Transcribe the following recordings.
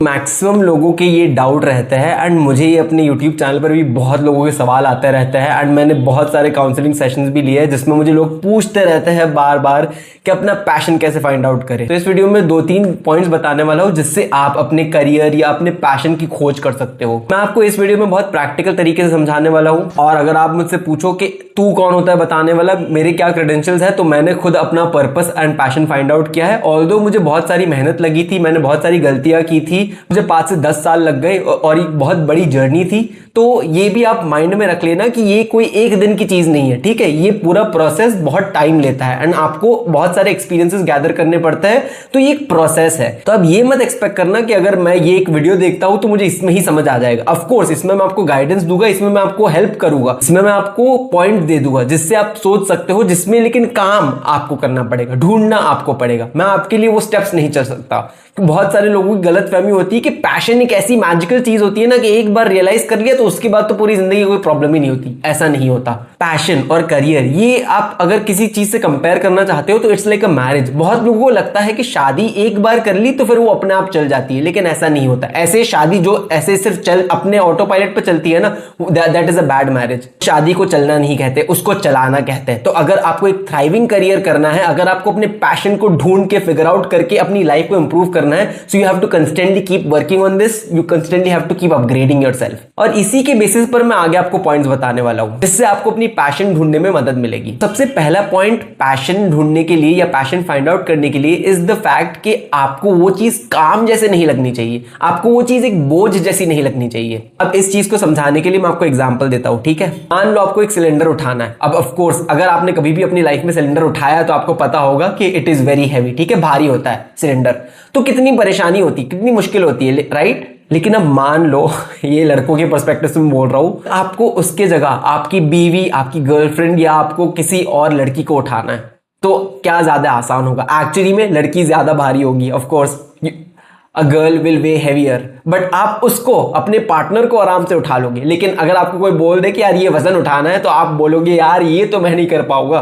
Maximum लोगों के ये डाउट रहते हैं एंड मुझे ये अपने YouTube चैनल पर भी बहुत लोगों के सवाल आते रहते हैं एंड मैंने बहुत सारे काउंसलिंग सेशंस भी लिए हैं जिसमें मुझे लोग पूछते रहते हैं बार बार कि अपना पैशन कैसे फाइंड आउट करें। तो इस वीडियो में 2-3 पॉइंट्स बताने वाला हूँ जिससे आप अपने करियर या अपने पैशन की खोज कर सकते हो। मैं आपको इस वीडियो में बहुत प्रैक्टिकल तरीके से समझाने वाला हूँ और अगर आप मुझसे पूछो कि तू कौन होता है बताने वाला, मेरे क्या क्रेडेंशियल्स है, तो मैंने खुद अपना purpose and passion find out किया है। ऑल्दो मुझे बहुत सारी मेहनत लगी थी, मैंने बहुत सारी गलतियां की थी, मुझे 5 से 10 साल लग गए और एक बहुत बड़ी जर्नी थी। तो ये भी आप माइंड में रख लेना कि ये कोई एक दिन की चीज नहीं है, ठीक है। ये पूरा प्रोसेस बहुत टाइम लेता है एंड आपको बहुत सारे एक्सपीरियंसेस गैदर करने पड़ते हैं, तो ये एक प्रोसेस है। तो अब ये मत एक्सपेक्ट करना कि अगर मैं ये एक वीडियो देखता हूं तो मुझे इसमें ही समझ आ जाएगा। ऑफ कोर्स इसमें मैं आपको गाइडेंस दूंगा, इसमें मैं आपको हेल्प करूंगा, इसमें मैं आपको पॉइंट दे दूंगा जिससे आप सोच सकते हो, जिसमें लेकिन काम आपको करना पड़ेगा, ढूंढना आपको पड़ेगा। मैं आपके लिए वो स्टेप्स नहीं चल सकता। बहुत सारे लोगों की गलतफहमी होती है कि पैशन एक ऐसी मैजिकल चीज होती है ना कि एक बार रियलाइज कर लिया तो उसके बाद तो पूरी जिंदगी कोई प्रॉब्लम ही नहीं होती। ऐसा नहीं होता। पैशन और करियर, ये आप अगर किसी चीज से कंपेयर करना चाहते हो तो इट्स लाइक अ मैरिज। बहुत लोगों को लगता है कि शादी एक बार कर ली तो फिर वो अपने आप चल जाती है, लेकिन ऐसा नहीं होता। ऐसे शादी जो ऐसे सिर्फ चल अपने ऑटो पायलट पे चलती है ना, that is a bad marriage. शादी को चलना नहीं कहते, उसको चलाना कहते हैं। तो अगर आपको एक थ्राइविंग करियर करना है, अगर आपको अपने पैशन को ढूंढ के फिगर आउट करके अपनी लाइफ को इंप्रूव करना है, so you have to constantly keep working on this, you constantly have to keep upgrading yourself. और इसी के बेसिस पर मैं आगे आपको पॉइंट्स बताने वाला हूं जिससे आपको अपनी पैशन ढूंढने में मदद मिलेगी। सबसे पहला पॉइंट पैशन ढूंढने के लिए या पैशन फाइंड आउट करने के लिए इज द फैक्ट कि आपको वो चीज काम जैसे नहीं लगनी चाहिए, आपको वो चीज एक बोझ जैसी नहीं लगनी चाहिए। अब इस चीज को समझाने के लिए मैं आपको एग्जांपल देता हूं, ठीक है। मान लो आपको एक सिलेंडर उठाना है। अब ऑफ कोर्स अगर आपने कभी भी अपनी लाइफ में सिलेंडर उठाया तो आपको पता होगा कि इट इज वेरी हैवी, ठीक है, भारी होता है सिलेंडर। तो कितनी परेशानी होती है, कितनी मुश्किल होती है, राइट। लेकिन अब मान लो, ये लड़कों के पर्सपेक्टिव से मैं बोल रहा हूं, आपको उसके जगह आपकी बीवी, आपकी गर्लफ्रेंड या आपको किसी और लड़की को उठाना है, तो क्या ज्यादा आसान होगा? एक्चुअली में लड़की ज्यादा भारी होगी, of course a girl will way heavier, but आप उसको, अपने पार्टनर को आराम से उठा लोगे। लेकिन अगर आपको कोई बोल दे कि यार ये वजन उठाना है, तो आप बोलोगे यार ये तो मैं नहीं कर पाऊंगा।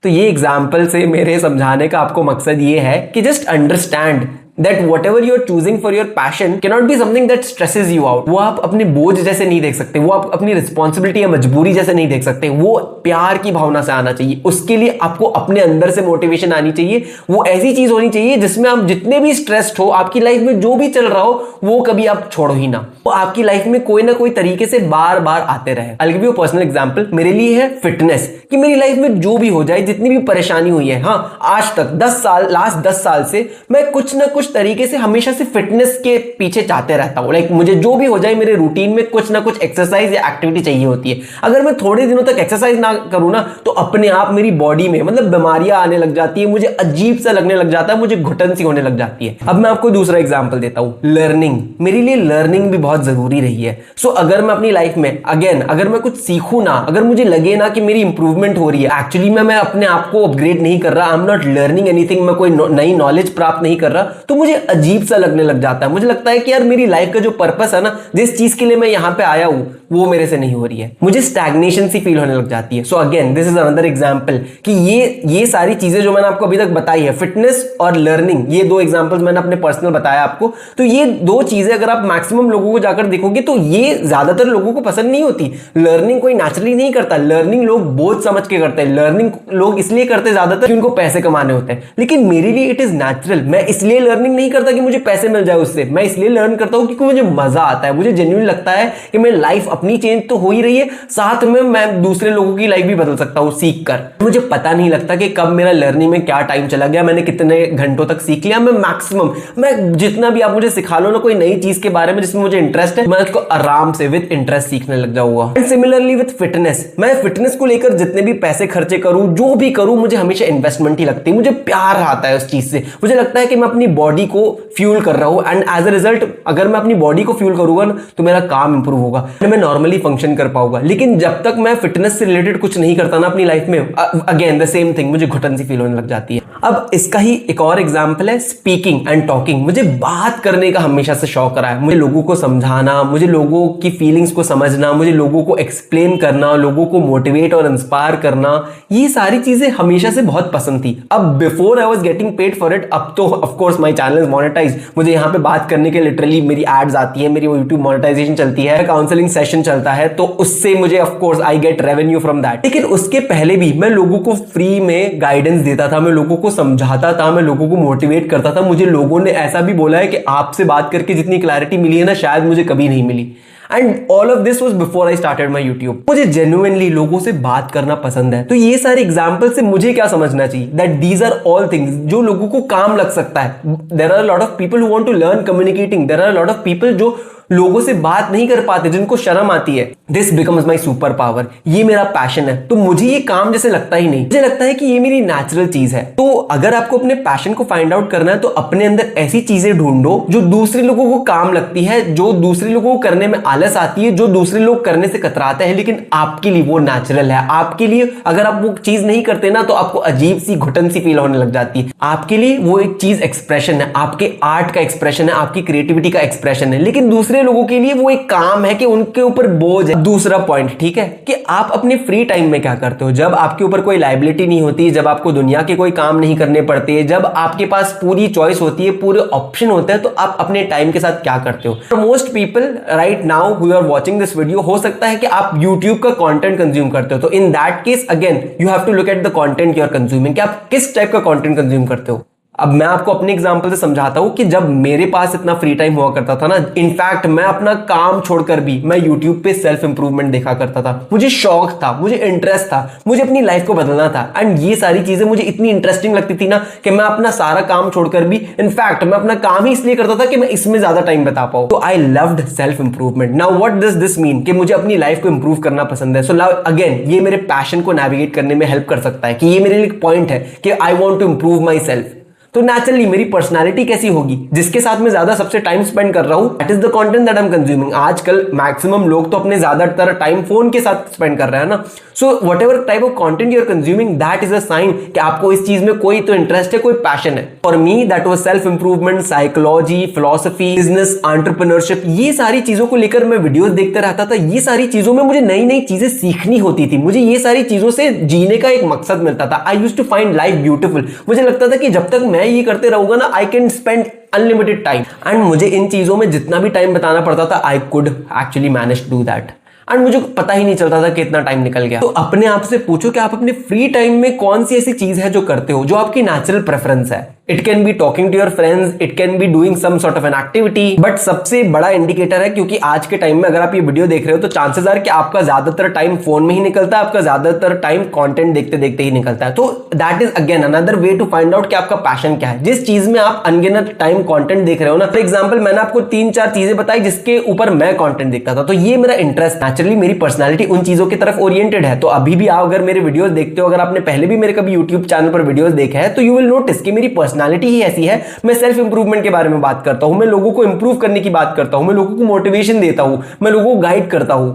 तो ये एग्जाम्पल से मेरे समझाने का आपको मकसद ये है कि just understand that whatever you're choosing for your passion cannot be something that stresses you out। वो आप अपने बोझ जैसे नहीं देख सकते, वो आप अपनी रिस्पॉन्सिबिलिटी या मजबूरी जैसे नहीं देख सकते। वो प्यार की भावना से आना चाहिए। उसके लिए आपको अपने अंदर से मोटिवेशन आनी चाहिए। वो ऐसी चीज होनी चाहिए जिसमें आप जितने भी स्ट्रेस्ड हो, आपकी लाइफ में जो भी चल रहा हो, वो कभी आप छोड़ो ही ना। वो आपकी लाइफ में कोई ना कोई तरीके से बार बार आते रहे। I'll give you a personal example. मेरे लिए है फिटनेस, कि मेरी लाइफ में जो भी हो जाए, जितनी भी परेशानी हुई है, हाँ आज तक 10 साल, लास्ट 10 साल से मैं कुछ ना कुछ तरीके से हमेशा से फिटनेस के पीछे चाहते रहता हूं। लाइक मुझे जो भी हो जाए, मेरे रूटीन में कुछ ना कुछ एक्सरसाइज या एक्टिविटी चाहिए होती है। अगर मैं थोड़े दिनों तक एक्सरसाइज ना करूं ना, तो अपने आप मेरी बॉडी में मतलब बीमारियां आने लग जाती है, मुझे अजीब सा लगने लग जाता है, मुझे घुटन सी होने लग जाती है। अब मैं आपको दूसरा एग्जांपल देता हूं, लर्निंग। मेरे लिए लर्निंग भी बहुत जरूरी रही है। सो अगर मैं अपनी लाइफ में अगेन अगर मैं कुछ सीखूं ना, अगर मुझे लगे ना कि मेरी इंप्रूवमेंट हो रही है, एक्चुअली मैं अपने आप को अपग्रेड नहीं कर रहा, I am not learning anything, मैं कोई नई नॉलेज प्राप्त नहीं कर रहा, तो मुझे अजीब सा लगने लग जाता है। मुझे लगता है कि यार मेरी लाइफ का जो पर्पस है ना, जिस चीज के लिए मैं यहां पे आया हूं, वो मेरे से नहीं हो रही है। मुझे स्टैग्नेशन सी फील होने लग जाती है। So again this is another example कि ये सारी चीजें जो मैंने आपको अभी तक बताई है, फिटनेस और लर्निंग, ये 2 एग्जांपल्स मैंने अपने पर्सनल बताया आपको। तो ये 2 चीजें अगर आप मैक्सिमम लोगों को जाकर देखोगे तो ये ज्यादातर लोगों को पसंद नहीं होती। लर्निंग कोई नेचुरली नहीं करता, लर्निंग लोग बोझ समझ के करते हैं। लर्निंग लोग इसलिए करते ज्यादातर कि उनको पैसे कमाने होते हैं, लेकिन मेरे लिए इट इज नेचुरल। मैं इसलिए लर्निंग नहीं करता कि मुझे पैसे मिल जाए उससे, मैं इसलिए लर्न करता हूं क्योंकि मुझे मजा आता है। मुझे जेन्युइन लगता है कि मेरी लाइफ अपनी चेंज तो हो ही रही है, साथ में मैं दूसरे लोगों की लाइफ भी बदल सकता हूं सीख कर। मुझे पता नहीं लगता कि कब मेरा लर्निंग में क्या टाइम चला गया, मैंने कितने घंटों तक सीख लिया। मैं जितना भी आप मुझे सिखा लो ना कोई नई चीज के बारे में जिसमें मुझे इंटरेस्ट है, मैं उसको आराम से विद इंटरेस्ट सीखने लग जाऊंगा। एंड सिमिलरली विद फिटनेस, मैं फिटनेस को लेकर जितने भी पैसे खर्चे करूं, जो भी करूं, मुझे हमेशा इन्वेस्टमेंट ही लगती है। मुझे प्यार आता है उस चीज से। मुझे लगता है कि मैं अपनी बॉडी को फ्यूल कर रहा हूं एंड एज अ रिजल्ट अगर मैं अपनी बॉडी को फ्यूल करूंगा ना, तो मेरा काम इंप्रूव होगा, मैं नॉर्मली फंक्शन कर पाऊंगा। लेकिन जब तक मैं फिटनेस से रिलेटेड कुछ नहीं करता ना अपनी लाइफ में, अगेन द सेम थिंग, मुझे घुटन सी फील होने लग जाती है। अब इसका ही एक और एग्जांपल है स्पीकिंग एंड टॉकिंग। मुझे बात करने का हमेशा से शौक रहा है। मुझे लोगों को समझाना, मुझे लोगों की फीलिंग्स को समझना, मुझे लोगों को एक्सप्लेन करना, लोगों को मोटिवेट और इंस्पायर करना, ये सारी चीजें हमेशा से बहुत पसंद थी। अब before I was getting paid for it, अब तो of course my channel monetize, मुझे यहाँ पे बात करने के लिटरली मेरी एड्स आती है, मेरी यूट्यूब मोनेटाइजेशन चलती है, काउंसलिंग सेशन चलता है, तो उससे मुझे of course I get revenue from that. लेकिन उसके पहले भी मैं लोगों को फ्री में गाइडेंस देता था, मैं लोगों को समझाता था, मैं लोगों को मोटिवेट करता था। मुझे लोगों ने ऐसा भी बोला है कि आपसे बात करके जितनी क्लैरिटी मिली है ना, शायद मुझे कभी नहीं मिली। And all of this was before I started my YouTube. मुझे जेन्युइनली लोगों से बात करना पसंद है। तो ये सारे एग्जाम्पल से मुझे क्या समझना चाहिए, that these are all things जो लोगों को काम लग सकता है। There are lot of people who want to learn communicating, there are lot of people जो लोगों से बात नहीं कर पाते, जिनको शर्म आती है। This becomes my super power, ये मेरा पैशन है। तो मुझे ये काम जैसे लगता ही नहीं, मुझे लगता है कि ये मेरी नेचुरल चीज है। तो अगर आपको अपने पैशन को फाइंड आउट करना है तो अपने अंदर ऐसी चीजें ढूंढो जो दूसरे लोगों को काम लगती है, जो दूसरे लोगों को करने में आलस आती है, जो दूसरे लोग करने से कतराते हैं, लेकिन आपके लिए वो नेचुरल है। आपके लिए अगर आप वो चीज नहीं करते ना तो आपको अजीब सी घुटन सी फील होने लग जाती है। आपके लिए वो एक चीज एक्सप्रेशन है, आपके आर्ट का एक्सप्रेशन है, आपकी क्रिएटिविटी का एक्सप्रेशन है। लेकिन दूसरे लोगों के लिए वो एक काम है कि उनके ऊपर बोझ है। दूसरा पॉइंट, ठीक है, कि आप अपने फ्री टाइम में क्या करते हो, जब आपके ऊपर कोई लायबिलिटी नहीं होती, जब आपको दुनिया के कोई काम नहीं करने पड़ते, जब आपके पास पूरी चॉइस होती है, पूरे ऑप्शन होते हैं, तो आप अपने टाइम के साथ क्या करते हो। Most people right now who are watching this video, हो सकता है कि आप YouTube का कंटेंट कंज्यूम करते हो। तो in that case again you have to look at the content you are consuming, कि आप किस टाइप का कंटेंट कंज्यूम करते हो। अब मैं आपको अपने एग्जांपल से समझाता हूं कि जब मेरे पास इतना फ्री टाइम हुआ करता था ना, इनफैक्ट मैं अपना काम छोड़कर भी मैं YouTube पे सेल्फ इंप्रूवमेंट देखा करता था। मुझे शौक था, मुझे इंटरेस्ट था, मुझे अपनी लाइफ को बदलना था। एंड ये सारी चीजें मुझे इतनी इंटरेस्टिंग लगती थी ना कि मैं अपना सारा काम छोड़कर भी, इनफैक्ट मैं अपना काम ही इसलिए करता था कि मैं इसमें ज्यादा टाइम बता पाऊं। तो I loved self improvement. Now what does this mean, कि मुझे अपनी लाइफ को इंप्रूव करना पसंद है। सो नाउ अगेन ये मेरे पैशन को नेविगेट करने में हेल्प कर सकता है, कि ये मेरे लिए एक पॉइंट है कि I want to improve my self. तो नेचुरली मेरी पर्सनालिटी कैसी होगी, जिसके साथ मैं ज्यादा सबसे टाइम स्पेंड कर रहा हूं, that is the content that I am consuming. आजकल मैक्सिमम लोग तो अपने ज्यादातर टाइम फोन के साथ स्पेंड कर रहे हैं ना। So whatever type of content you are consuming, that is a sign कि आपको इस चीज में कोई तो इंटरेस्ट है, कोई पैशन है। For me that was self improvement, psychology, philosophy, business, entrepreneurship. ये सारी चीजों को लेकर मैं वीडियोस देखते रहता था। ये सारी चीजों में मुझे नई नई चीजें सीखनी होती थी, मुझे ये सारी चीजों से जीने का एक मकसद मिलता था। I used to find life beautiful. मुझे लगता था कि जब तक मैं ये करते रहूंगा ना, I can spend unlimited time, and मुझे इन चीजों में जितना भी टाइम बताना पड़ता था, I could actually manage to do that, and मुझे पता ही नहीं चलता था कि इतना टाइम निकल गया। तो अपने आप से पूछो कि आप अपने फ्री टाइम में कौन सी ऐसी चीज है जो करते हो, जो आपकी नेचुरल प्रेफरेंस है। It can be talking to your friends, it can be doing some sort of an activity. But सबसे बड़ा इंडिकेटर है, क्योंकि आज के टाइम में अगर आप ये वीडियो देख रहे हो तो चांसेस आर कि आपका ज्यादातर टाइम फोन में ही निकलता है, आपका ज्यादातर टाइम कंटेंट देखते देखते ही निकलता है। तो that is again another way to find out कि आपका पैशन क्या है। जिस चीज में आप अनगिनत टाइम कंटेंट देख रहे हो ना, फॉर एग्जांपल मैंने आपको 3-4 चीजें बताई जिसके ऊपर मैं कंटेंट देखता था, तो ये मेरा इंटरेस्ट, नेचुरली मेरी पर्सनैलिटी उन चीजों की तरफ ओरिएंटेड है। तो अभी भी आप अगर मेरे वीडियोस देखते हो, अगर आपने पहले भी मेरे कभी यूट्यूब चैनल पर वीडियोस देखा है, तो यू विल नोटिस कि मेरी पर्सनैलिटी ही ऐसी है। मैं सेल्फ इंप्रूवमेंट के बारे में बात करता हूं, मैं लोगों को इंप्रूव करने की बात करता हूं, मैं लोगों को मोटिवेशन देता हूं, मैं लोगों को गाइड करता हूं,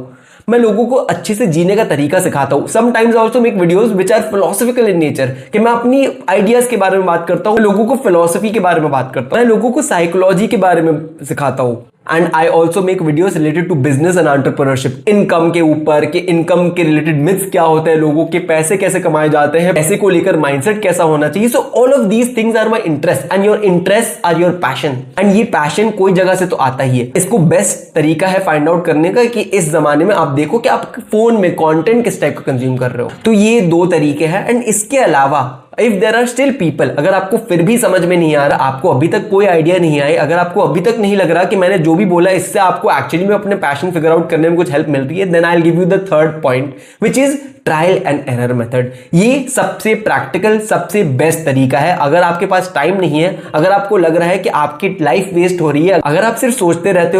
मैं लोगों को अच्छे से जीने का तरीका सिखाता हूं। Sometimes also make videos which are philosophical in nature, कि मैं अपनी आइडियाज के बारे में बात करता हूं, लोगों को फिलोसफी के बारे में बात करता हूं, मैं लोगों को साइकोलॉजी के बारे में सिखाता हूं। And I also make videos related to business and entrepreneurship, income के ऊपर, कि इनकम के रिलेटेड मिथ्स क्या होते हैं, लोगों के पैसे कैसे कमाए जाते हैं, पैसे को लेकर माइंडसेट कैसा होना चाहिए। So all of these things are my interest, and your interest are your passion. And ये पैशन कोई जगह से तो आता ही है। इसको बेस्ट तरीका है फाइंड आउट करने का कि इस जमाने में आप देखो कि आप फोन में कंटेंट किस टाइप का कंज्यूम कर रहे हो। तो ये 2 तरीके हैं। एंड इसके अलावा if there are still people, अगर आपको फिर भी समझ में नहीं आ रहा, आपको अभी तक कोई आइडिया नहीं आए, अगर आपको अभी तक नहीं लग रहा कि मैंने जो भी बोला इससे आपको एक्चुअली में अपने पैशन फिगर आउट करने में कुछ हेल्प मिल रही है, then I will give you the third point which is trial and error method. ये सबसे प्रैक्टिकल, सबसे बेस्ट तरीका है। अगर आपके पास टाइम नहीं है, अगर आपको लग रहा है कि आपकी लाइफ वेस्ट हो रही है, अगर आप सिर्फ सोचते रहते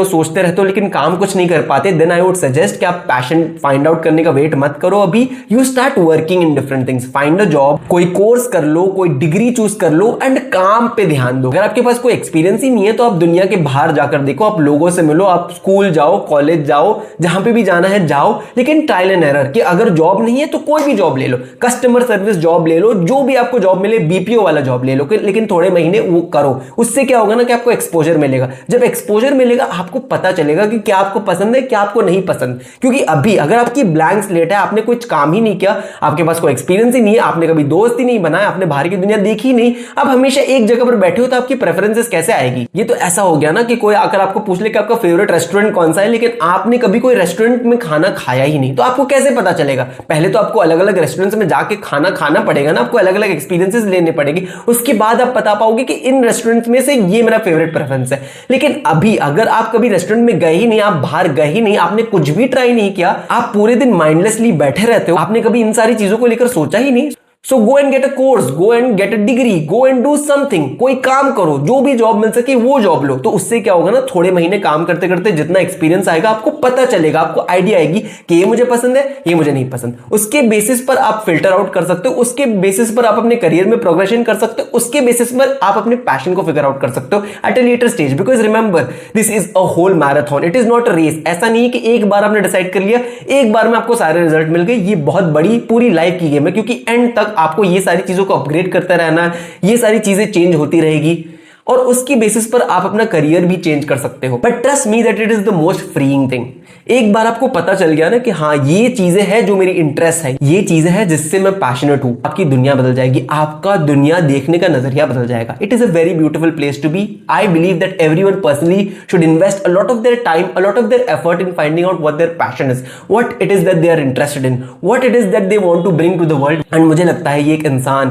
हो लेकिन काम कुछ नहीं कर पाते, देन आई वुड सजेस्ट कि आप पैशन फाइंड आउट करने का वेट मत करो। अभी you start working in different things, find a job, कोई कोर्स कर लो, कोई डिग्री चूज कर लो, एंड काम पे ध्यान दो। अगर आपके पास कोई एक्सपीरियंस ही नहीं है तो आप दुनिया के बाहर जाकर देखो, आप लोगों से मिलो, आप स्कूल जाओ, कॉलेज जाओ, जहां पे भी जाना है जाओ, लेकिन ट्रायल एंड एरर। कि अगर जॉब नहीं है तो कोई भी जॉब ले लो, कस्टमर सर्विस जॉब ले लो, जो भी आपको जॉब मिले, बीपीओ वाला जॉब ले लो, लेकिन थोड़े महीने वो करो। उससे क्या होगा ना कि आपको एक्सपोजर मिलेगा। जब एक्सपोजर मिलेगा आपको पता चलेगा कि क्या आपको पसंद है, क्या आपको नहीं पसंद। क्योंकि अभी अगर आपकी ब्लैंक स्लेट है, आपने कुछ काम ही नहीं किया, आपके पास कोई एक्सपीरियंस ही नहीं है, आपने कभी दोस्त ही नहीं बनाया, आपने बाहर की दुनिया देखी नहीं, आप हमेशा एक जगह पर बैठे हो तो आपकी प्रेफरेंसेस कैसे आएगी? ये तो ऐसा हो गया ना कि कोई आकर आपको पूछ ले कि आपका फेवरेट रेस्टोरेंट कौन सा है, लेकिन आपने कभी कोई रेस्टोरेंट में खाना खाया ही नहीं, तो आपको कैसे पता चलेगा? पहले तो आपको अलग अलग रेस्टोरेंट्स में जाके खाना खाना पड़ेगा ना, आपको अलग अलग एक्सपीरियंसेस लेने पड़ेंगे, उसके बाद आप बता पाओगे कि इन रेस्टोरेंट्स में से ये मेरा फेवरेट प्रेफरेंस है। लेकिन अभी अगर आप कभी रेस्टोरेंट में गए ही नहीं, आप बाहर गए ही नहीं, आपने कुछ भी ट्राई नहीं किया, आप पूरे दिन माइंडलेसली बैठे रहते हो, आपने कभी इन सारी चीजों को लेकर सोचा ही नहीं। So go and get a course, go and get a degree, go and do something, कोई काम करो, जो भी जॉब मिल सके वो जॉब लो। तो उससे क्या होगा ना, थोड़े महीने काम करते करते जितना एक्सपीरियंस आएगा, आपको पता चलेगा, आपको आइडिया आएगी कि ये मुझे पसंद है, ये मुझे नहीं पसंद। उसके बेसिस पर आप फिल्टर आउट कर सकते हो, उसके बेसिस पर आप अपने करियर में प्रोग्रेशन कर सकते हो, उसके बेसिस पर आप अपने पैशन को फिगर आउट कर सकते हो at a later stage. Because remember, this is a whole marathon, it is not a race. ऐसा नहीं है कि एक बार आपने डिसाइड कर लिया, एक बार में आपको सारे रिजल्ट मिल गए। ये बहुत बड़ी पूरी लाइफ की गेम है, क्योंकि एंड तक आपको ये सारी चीजों को अपग्रेड करता रहना है, ये सारी चीजें चेंज होती रहेगी और उसकी बेसिस पर आप अपना करियर भी चेंज कर सकते हो। But trust me that it is the most freeing thing. एक बार आपको पता चल गया ना कि हाँ ये चीजें हैं जो मेरी इंटरेस्ट है, ये चीजें हैं जिससे मैं पैशनेट हूं, आपकी दुनिया बदल जाएगी, आपका दुनिया देखने का नजरिया बदल जाएगा। It is a very beautiful place to be. I believe that everyone personally should invest a lot of their time, a lot of their effort in finding out what their passion is, what it is that they are interested in, what it is that they want to bring to the world. And मुझे लगता है ये एक इंसान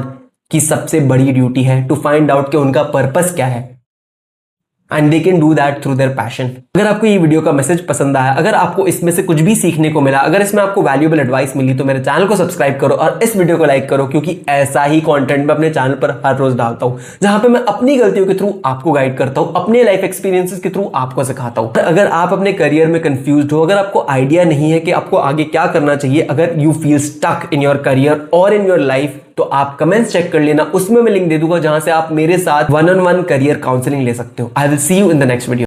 की सबसे बड़ी duty है टू फाइंड आउट कि उनका पर्पस क्या है, and they can do that through their passion. अगर आपको ये वीडियो का मैसेज पसंद आया, अगर आपको इसमें से कुछ भी सीखने को मिला, अगर इसमें आपको वैल्यूएबल एडवाइस मिली, तो मेरे चैनल को सब्सक्राइब करो और इस वीडियो को लाइक करो, क्योंकि ऐसा ही कंटेंट मैं अपने चैनल पर हर रोज डालता हूं, जहां पे मैं अपनी गलतियों के थ्रू आपको गाइड करता हूं, अपने लाइफ एक्सपीरियंसेस के थ्रू आपको सिखाता हूं। अगर आप अपने करियर में कंफ्यूज्ड हो, अगर आपको आइडिया नहीं है कि आपको आगे क्या करना चाहिए, अगर you feel stuck in your career और इन योर लाइफ, तो आप कमेंट्स चेक कर लेना, उसमें मैं लिंक दे दूंगा जहां से आप मेरे साथ 1-on-1 करियर काउंसलिंग ले सकते हो। I will see you in the next video.